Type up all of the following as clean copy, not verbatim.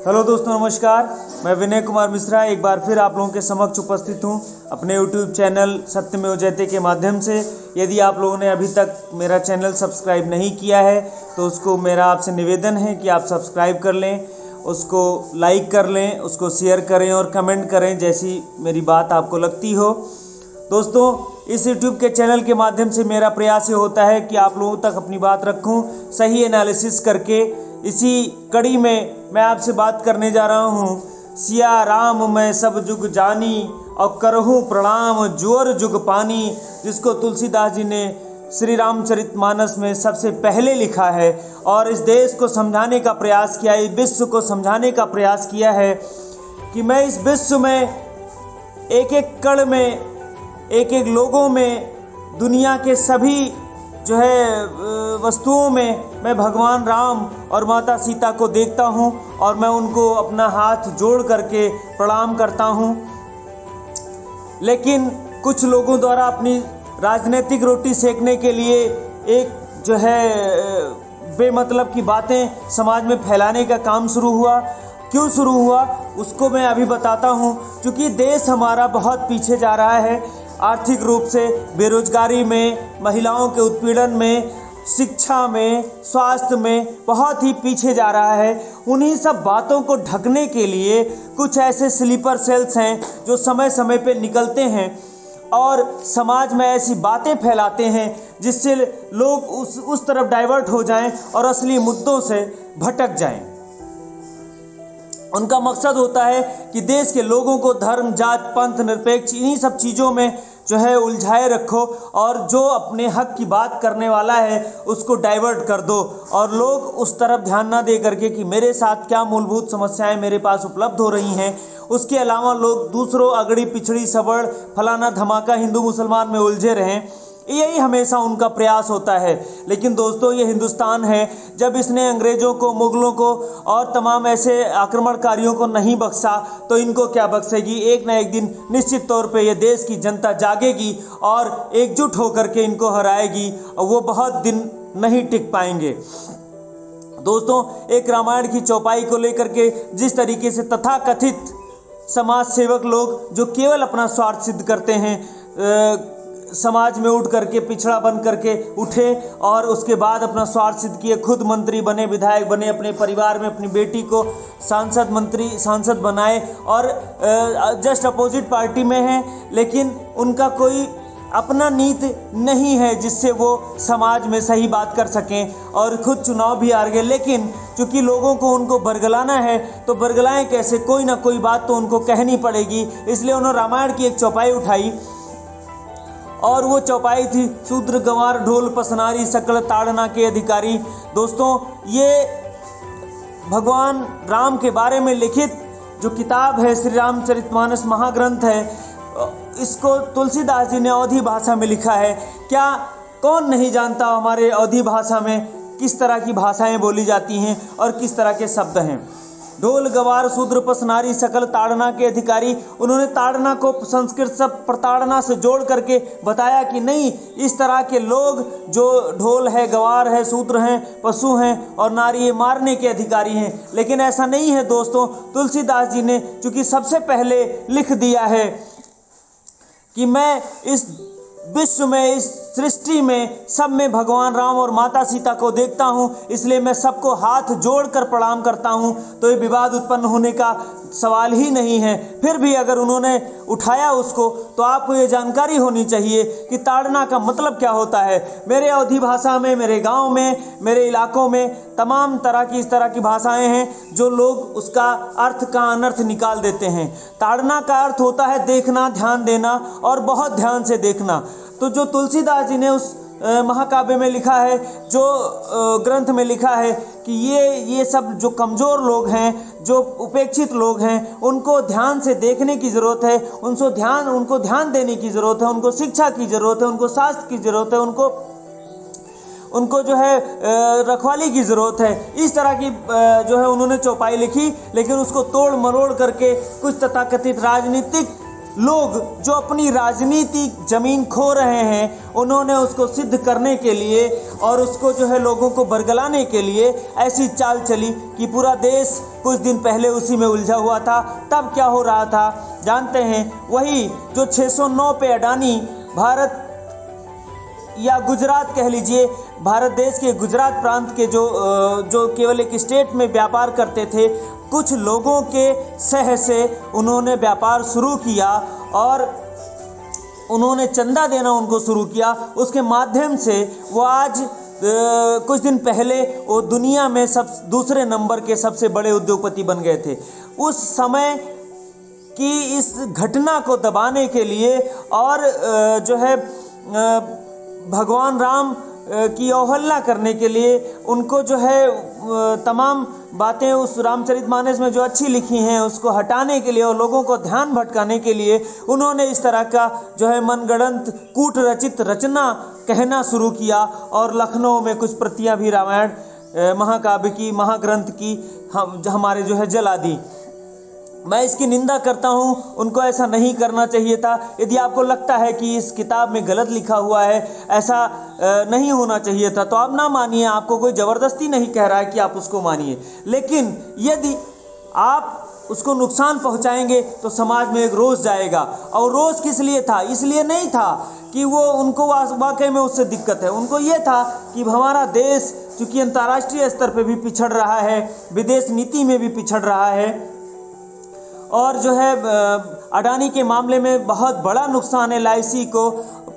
Hello दोस्तों, नमस्कार। मैं विनय कुमार मिश्रा एक बार फिर आप लोगों के समक्ष उपस्थित हूं अपने YouTube चैनल सत्यमेव जयते के माध्यम से। यदि आप लोगों ने अभी तक मेरा चैनल सब्सक्राइब नहीं किया है तो उसको मेरा आपसे निवेदन है कि आप सब्सक्राइब कर लें, उसको लाइक कर लें, उसको शेयर करें और कमेंट करें जैसी मेरी बात आपको लगती हो। दोस्तों, इस YouTube के चैनल के माध्यम से मेरा प्रयास ये होता है कि आप लोगों तक अपनी बात रखूं सही एनालिसिस करके। इसी कड़ी में मैं आपसे बात करने जा रहा हूँ। सिया राम मैं सब जुग जानी और करहूँ प्रणाम जुअर जुग पानी, जिसको तुलसीदास जी ने श्री रामचरितमानस में सबसे पहले लिखा है और इस देश को समझाने का प्रयास किया, इस विश्व को समझाने का प्रयास किया है कि मैं इस विश्व में एक एक कण में, एक एक लोगों में, दुनिया के सभी जो है वस्तुओं में मैं भगवान राम और माता सीता को देखता हूं और मैं उनको अपना हाथ जोड़ करके प्रणाम करता हूं। लेकिन कुछ लोगों द्वारा अपनी राजनीतिक रोटी सेकने के लिए एक जो है बेमतलब की बातें समाज में फैलाने का काम शुरू हुआ। क्यों शुरू हुआ उसको मैं अभी बताता हूं। क्योंकि देश हमारा बहुत पीछे जा रहा है, आर्थिक रूप से, बेरोजगारी में, महिलाओं के उत्पीड़न में, शिक्षा में, स्वास्थ्य में बहुत ही पीछे जा रहा है। उन्हीं सब बातों को ढकने के लिए कुछ ऐसे स्लीपर सेल्स हैं जो समय समय पे निकलते हैं और समाज में ऐसी बातें फैलाते हैं जिससे लोग उस तरफ डाइवर्ट हो जाएं और असली मुद्दों से भटक जाएं। उनका मकसद होता है कि देश के लोगों को धर्म, जात, पंथ, निरपेक्ष इन्हीं सब चीज़ों में जो है उलझाए रखो और जो अपने हक की बात करने वाला है उसको डाइवर्ट कर दो और लोग उस तरफ ध्यान ना दे करके कि मेरे साथ क्या मूलभूत समस्याएं मेरे पास उपलब्ध हो रही हैं। उसके अलावा लोग दूसरों अगड़ी पिछड़ी सबड़ फलाना धमाका हिंदू मुसलमान में उलझे रहें, यही हमेशा उनका प्रयास होता है। लेकिन दोस्तों, ये हिंदुस्तान है। जब इसने अंग्रेज़ों को, मुगलों को और तमाम ऐसे आक्रमणकारियों को नहीं बख्शा तो इनको क्या बख्शेगी। एक ना एक दिन निश्चित तौर पे ये देश की जनता जागेगी और एकजुट होकर के इनको हराएगी और वो बहुत दिन नहीं टिक पाएंगे। दोस्तों, एक रामायण की चौपाई को लेकर के जिस तरीके से तथाकथित समाज सेवक लोग जो केवल अपना स्वार्थ सिद्ध करते हैं, समाज में उठ करके पिछड़ा बन करके उठे और उसके बाद अपना स्वार्थ सिद्ध किए, खुद मंत्री बने, विधायक बने, अपने परिवार में अपनी बेटी को सांसद बनाए और जस्ट अपोजिट पार्टी में हैं, लेकिन उनका कोई अपना नीति नहीं है जिससे वो समाज में सही बात कर सकें और खुद चुनाव भी हार गए। लेकिन चूँकि लोगों को उनको बरगलाना है तो बरगलाएं कैसे, कोई ना कोई बात तो उनको कहनी पड़ेगी। इसलिए उन्होंने रामायण की एक चौपाई उठाई और वो चौपाई थी शूद्र गंवार ढोल पसनारी सकल ताड़ना के अधिकारी। दोस्तों, ये भगवान राम के बारे में लिखित जो किताब है श्री रामचरितमानस महाग्रंथ है, इसको तुलसीदास जी ने अवधी भाषा में लिखा है। क्या कौन नहीं जानता हमारे अवधी भाषा में किस तरह की भाषाएं बोली जाती हैं और किस तरह के शब्द हैं। ढोल गवार शूद्र पसनारी सकल ताड़ना के अधिकारी। उन्होंने ताड़ना को संस्कृत शब्द प्रताड़ना से जोड़ करके बताया कि नहीं, इस तरह के लोग जो ढोल है, गवार है, शूद्र हैं, पशु हैं और नारी ये मारने के अधिकारी हैं। लेकिन ऐसा नहीं है दोस्तों। तुलसीदास जी ने चूँकि सबसे पहले लिख दिया है कि मैं इस विश्व में, इस सृष्टि में, सब में भगवान राम और माता सीता को देखता हूँ, इसलिए मैं सबको हाथ जोड़कर प्रणाम करता हूँ, तो ये विवाद उत्पन्न होने का सवाल ही नहीं है। फिर भी अगर उन्होंने उठाया उसको तो आपको ये जानकारी होनी चाहिए कि ताड़ना का मतलब क्या होता है। मेरे अवधी भाषा में, मेरे गांव में, मेरे इलाकों में तमाम तरह की इस तरह की भाषाएं हैं जो लोग उसका अर्थ का अनर्थ निकाल देते हैं। ताड़ना का अर्थ होता है देखना, ध्यान देना और बहुत ध्यान से देखना। तो जो तुलसीदास जी ने उस महाकाव्य में लिखा है, जो ग्रंथ में लिखा है कि ये सब जो कमज़ोर लोग हैं, जो उपेक्षित लोग हैं, उनको ध्यान से देखने की ज़रूरत है, उनको ध्यान देने की ज़रूरत है, उनको शिक्षा की ज़रूरत है, उनको शास्त्र की ज़रूरत है, उनको जो है रखवाली की ज़रूरत है। इस तरह की जो है उन्होंने चौपाई लिखी, लेकिन उसको तोड़ मरोड़ करके कुछ तथाकथित राजनीतिक लोग जो अपनी राजनीतिक ज़मीन खो रहे हैं, उन्होंने उसको सिद्ध करने के लिए और उसको जो है लोगों को बरगलाने के लिए ऐसी चाल चली कि पूरा देश कुछ दिन पहले उसी में उलझा हुआ था। तब क्या हो रहा था जानते हैं? वही जो 609 पे अडानी भारत या गुजरात कह लीजिए, भारत देश के गुजरात प्रांत के जो केवल एक स्टेट में व्यापार करते थे, कुछ लोगों के सह से उन्होंने व्यापार शुरू किया और उन्होंने चंदा देना उनको शुरू किया। उसके माध्यम से वो आज कुछ दिन पहले वो दुनिया में दूसरे नंबर के सबसे बड़े उद्योगपति बन गए थे। उस समय की इस घटना को दबाने के लिए और जो है भगवान राम की अवहेलना करने के लिए, उनको जो है तमाम बातें उस रामचरितमानस में जो अच्छी लिखी हैं उसको हटाने के लिए और लोगों को ध्यान भटकाने के लिए उन्होंने इस तरह का जो है मनगढ़ंत कूट रचित रचना कहना शुरू किया और लखनऊ में कुछ प्रतियां भी रामायण महाकाव्य की, महाग्रंथ की हमारे जो है जला दी। मैं इसकी निंदा करता हूं, उनको ऐसा नहीं करना चाहिए था। यदि आपको लगता है कि इस किताब में गलत लिखा हुआ है, ऐसा नहीं होना चाहिए था, तो आप ना मानिए। आपको कोई ज़बरदस्ती नहीं कह रहा है कि आप उसको मानिए, लेकिन यदि आप उसको नुकसान पहुंचाएंगे तो समाज में एक रोष जाएगा। और रोष किस लिए था? इसलिए नहीं था कि वो उनको वाकई में उससे दिक्कत है। उनको ये था कि हमारा देश चूँकि अंतर्राष्ट्रीय स्तर पर भी पिछड़ रहा है, विदेश नीति में भी पिछड़ रहा है और जो है अडानी के मामले में बहुत बड़ा नुकसान है LIC को,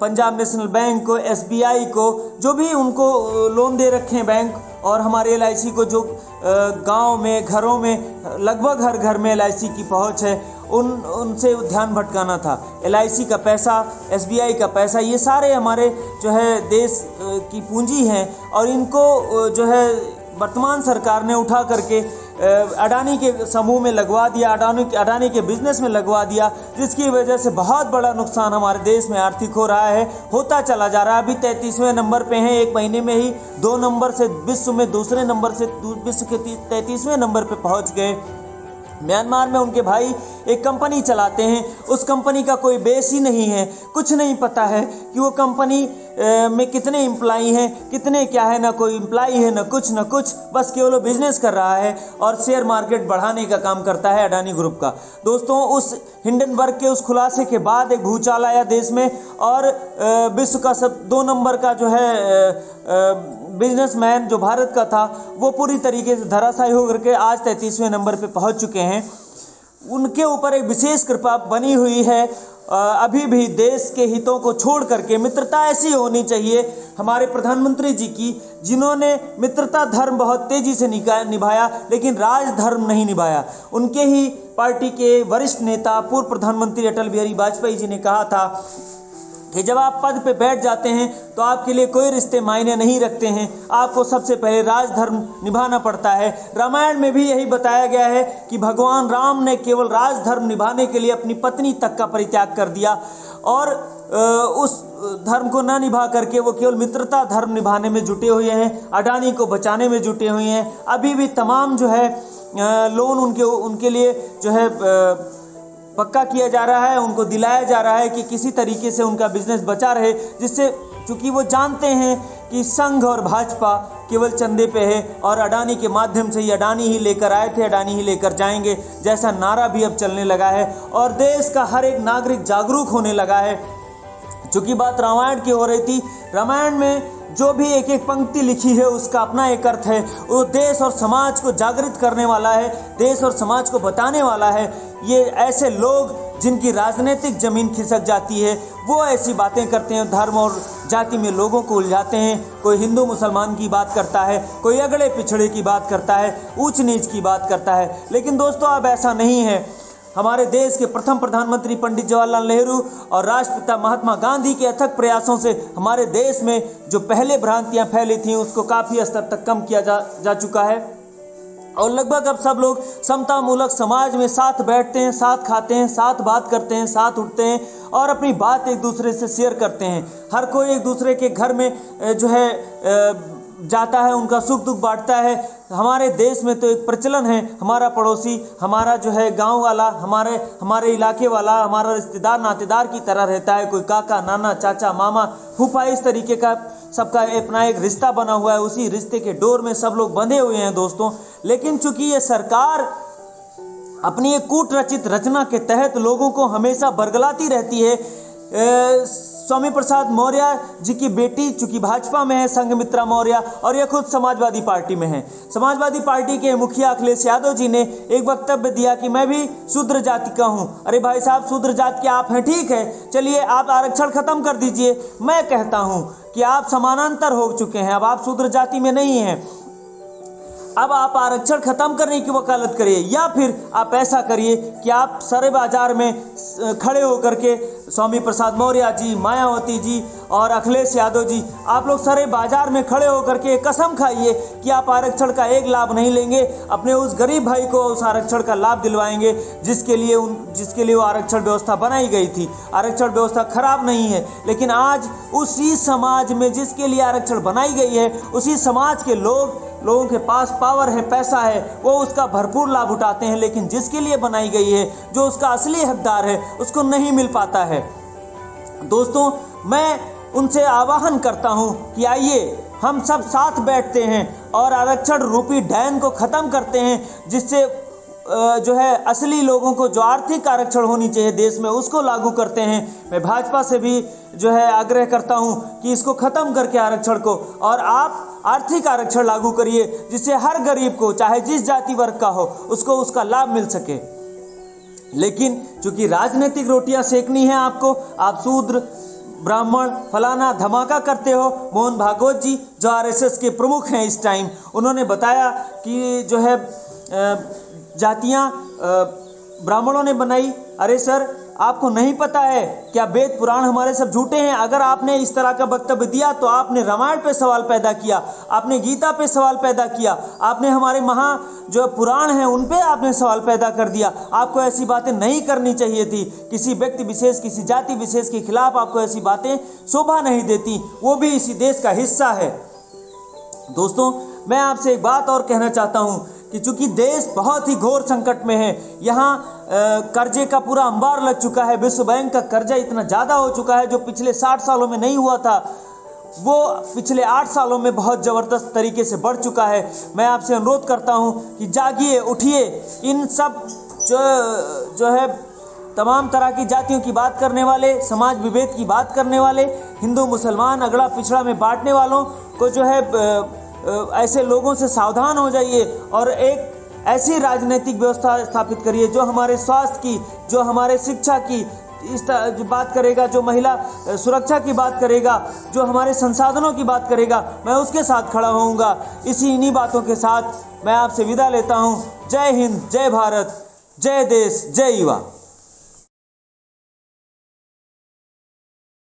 पंजाब नेशनल बैंक को, SBI को, जो भी उनको लोन दे रखे हैं बैंक, और हमारे LIC को जो गांव में, घरों में, लगभग हर घर में LIC की पहुंच है, उनसे ध्यान भटकाना था। LIC का पैसा, SBI का पैसा, ये सारे हमारे जो है देश की पूंजी हैं और इनको जो है वर्तमान सरकार ने उठा करके अडानी के समूह में लगवा दिया, अडानी के बिजनेस में लगवा दिया, जिसकी वजह से बहुत बड़ा नुकसान हमारे देश में आर्थिक हो रहा है, होता चला जा रहा है। अभी 33वें नंबर पे हैं, एक महीने में ही 2 नंबर से विश्व में दूसरे नंबर से विश्व के 33वें नंबर पे पहुंच गए। म्यांमार में उनके भाई एक कंपनी चलाते हैं, उस कंपनी का कोई बेस ही नहीं है, कुछ नहीं पता है कि वो कंपनी में कितने एम्प्लॉई हैं, कितने क्या है, ना कोई एम्प्लॉई है, ना कुछ, बस केवल बिजनेस कर रहा है और शेयर मार्केट बढ़ाने का काम करता है अडानी ग्रुप का। दोस्तों, उस हिंडनबर्ग के उस खुलासे के बाद एक भूचाल आया देश में और विश्व का 2 नंबर का जो है बिजनेसमैन जो भारत का था, वो पूरी तरीके से धराशायी होकर के आज 33वें नंबर पे पहुंच चुके हैं। उनके ऊपर एक विशेष कृपा बनी हुई है। अभी भी देश के हितों को छोड़ करके मित्रता ऐसी होनी चाहिए हमारे प्रधानमंत्री जी की, जिन्होंने मित्रता धर्म बहुत तेजी से निभाया, लेकिन राजधर्म नहीं निभाया। उनके ही पार्टी के वरिष्ठ नेता पूर्व प्रधानमंत्री अटल बिहारी वाजपेयी जी ने कहा था कि जब आप पद पे बैठ जाते हैं तो आपके लिए कोई रिश्ते मायने नहीं रखते हैं, आपको सबसे पहले राजधर्म निभाना पड़ता है। रामायण में भी यही बताया गया है कि भगवान राम ने केवल राजधर्म निभाने के लिए अपनी पत्नी तक का परित्याग कर दिया और उस धर्म को ना निभा करके वो केवल मित्रता धर्म निभाने में जुटे हुए हैं, अडानी को बचाने में जुटे हुए हैं। अभी भी तमाम जो है लोन उनके लिए जो है पक्का किया जा रहा है, उनको दिलाया जा रहा है कि किसी तरीके से उनका बिजनेस बचा रहे, जिससे चूँकि वो जानते हैं कि संघ और भाजपा केवल चंदे पे है और अडानी के माध्यम से ही, अडानी ही लेकर आए थे, अडानी ही लेकर जाएंगे, जैसा नारा भी अब चलने लगा है और देश का हर एक नागरिक जागरूक होने लगा है। चूँकि बात रामायण की हो रही थी, रामायण में जो भी एक एक पंक्ति लिखी है उसका अपना एक अर्थ है। वो देश और समाज को जागृत करने वाला है, देश और समाज को बताने वाला है। ये ऐसे लोग जिनकी राजनीतिक ज़मीन खिसक जाती है, वो ऐसी बातें करते हैं, धर्म और जाति में लोगों को उलझाते हैं। कोई हिंदू मुसलमान की बात करता है, कोई अगड़े पिछड़े की बात करता है, ऊंच नीच की बात करता है। लेकिन दोस्तों, अब ऐसा नहीं है। हमारे देश के प्रथम प्रधानमंत्री पंडित जवाहरलाल नेहरू और राष्ट्रपिता महात्मा गांधी के अथक प्रयासों से हमारे देश में जो पहले भ्रांतियां फैली थीं उसको काफ़ी स्तर तक कम किया जा चुका है और लगभग अब सब लोग समतामूलक समाज में साथ बैठते हैं, साथ खाते हैं, साथ बात करते हैं, साथ उठते हैं और अपनी बात एक दूसरे से शेयर करते हैं। हर कोई एक दूसरे के घर में जो है जाता है, उनका सुख दुख बांटता है। हमारे देश में तो एक प्रचलन है, हमारा पड़ोसी, हमारा जो है गांव वाला, हमारे इलाके वाला, हमारा रिश्तेदार नातेदार की तरह रहता है। कोई काका, नाना, चाचा, मामा, फूफा, इस तरीके का सबका अपना एक रिश्ता बना हुआ है। उसी रिश्ते के डोर में सब लोग बंधे हुए हैं दोस्तों। लेकिन चूंकि ये सरकार अपनी एक कूट रचित रचना के तहत लोगों को हमेशा बरगलाती रहती है। स्वामी प्रसाद मौर्य जी की बेटी चूंकि भाजपा में है, संघमित्रा मौर्य, और यह खुद समाजवादी पार्टी में है। समाजवादी पार्टी के मुखिया अखिलेश यादव जी ने एक वक्तव्य दिया कि मैं भी शूद्र जाति का हूं। अरे भाई साहब, शूद्र जाति के आप हैं, ठीक है, चलिए आप आरक्षण खत्म कर दीजिए। मैं कहता हूं कि आप समानांतर हो चुके हैं, अब आप शूद्र जाति में नहीं हैं। अब आप आरक्षण खत्म करने की वकालत करिए, या फिर आप ऐसा करिए कि आप सारे बाजार में खड़े होकर के स्वामी प्रसाद मौर्य जी, मायावती जी और अखिलेश यादव जी, आप लोग सारे बाजार में खड़े होकर के कसम खाइए कि आप आरक्षण का एक लाभ नहीं लेंगे, अपने उस गरीब भाई को उस आरक्षण का लाभ दिलवाएंगे जिसके लिए वो आरक्षण व्यवस्था बनाई गई थी। आरक्षण व्यवस्था खराब नहीं है, लेकिन आज उसी समाज में जिसके लिए आरक्षण बनाई गई है, उसी समाज के लोगों के पास पावर है, पैसा है, वो उसका भरपूर लाभ उठाते हैं। लेकिन जिसके लिए बनाई गई है, जो उसका असली हकदार है, उसको नहीं मिल पाता है। दोस्तों, मैं उनसे आह्वान करता हूं कि आइए हम सब साथ बैठते हैं और आरक्षण रूपी डैन को खत्म करते हैं, जिससे जो है असली लोगों को जो आर्थिक आरक्षण होनी चाहिए देश में, उसको लागू करते हैं। मैं भाजपा से भी जो है आग्रह करता हूं कि इसको खत्म करके आरक्षण को, और आप आर्थिक आरक्षण लागू करिए, जिससे हर गरीब को, चाहे जिस जाति वर्ग का हो, उसको उसका लाभ मिल सके। लेकिन चूंकि राजनीतिक रोटियां सेकनी है आपको, आप शूद्र, ब्राह्मण, फलाना धमाका करते हो। मोहन भागवत जी जो आरएसएस के प्रमुख हैं इस टाइम, उन्होंने बताया कि जो है जातियां ब्राह्मणों ने बनाई। अरे सर, आपको नहीं पता है क्या वेद पुराण हमारे सब झूठे हैं? अगर आपने इस तरह का वक्तव्य दिया तो आपने रामायण पे सवाल पैदा किया, आपने गीता पे सवाल पैदा किया, आपने हमारे जो पुराण हैं उन पे आपने सवाल पैदा कर दिया। आपको ऐसी बातें नहीं करनी चाहिए थी। किसी व्यक्ति विशेष, किसी जाति विशेष के खिलाफ आपको ऐसी बातें शोभा नहीं देती, वो भी इसी देश का हिस्सा है। दोस्तों, मैं आपसे एक बात और कहना चाहता हूं कि चूंकि देश बहुत ही घोर संकट में है, यहाँ कर्जे का पूरा अंबार लग चुका है। विश्व बैंक का कर्जा इतना ज़्यादा हो चुका है, जो पिछले 60 सालों में नहीं हुआ था, वो पिछले 8 सालों में बहुत ज़बरदस्त तरीके से बढ़ चुका है। मैं आपसे अनुरोध करता हूँ कि जागिए, उठिए। इन सब जो है तमाम तरह की जातियों की बात करने वाले, समाज विभेद की बात करने वाले, हिंदू मुसलमान अगड़ा पिछड़ा में बांटने वालों को जो है ऐसे लोगों से सावधान हो जाइए और एक ऐसी राजनीतिक व्यवस्था स्थापित करिए जो हमारे स्वास्थ्य की, जो हमारे शिक्षा की जो बात करेगा, जो महिला सुरक्षा की बात करेगा, जो हमारे संसाधनों की बात करेगा। मैं उसके साथ खड़ा होऊंगा। इन्हीं बातों के साथ मैं आपसे विदा लेता हूं। जय हिंद, जय भारत, जय देश, जय युवा।